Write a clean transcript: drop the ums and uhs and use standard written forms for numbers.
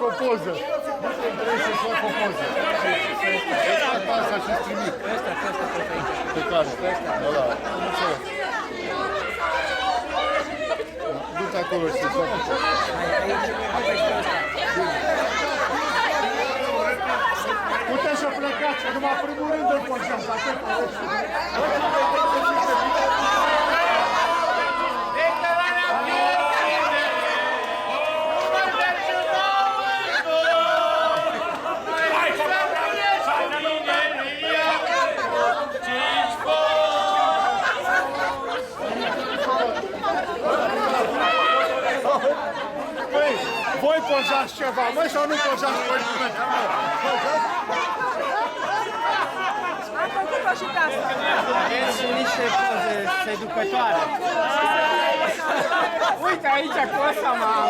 fac o poză. Vrei să-ți fac o poză. Ăsta, asta și-ți trimit. Pe care? Ăla. Du-te acolo și să-ți fac o poză. Puteți să plecați, că numai primul rând îl pășăm, că atât voi pozați ceva, măi, sau nu pozați voi nimeni? Am făcut-o și pe asta. Sunt niște poze seducătoare. Uite aici cu ăsta m-am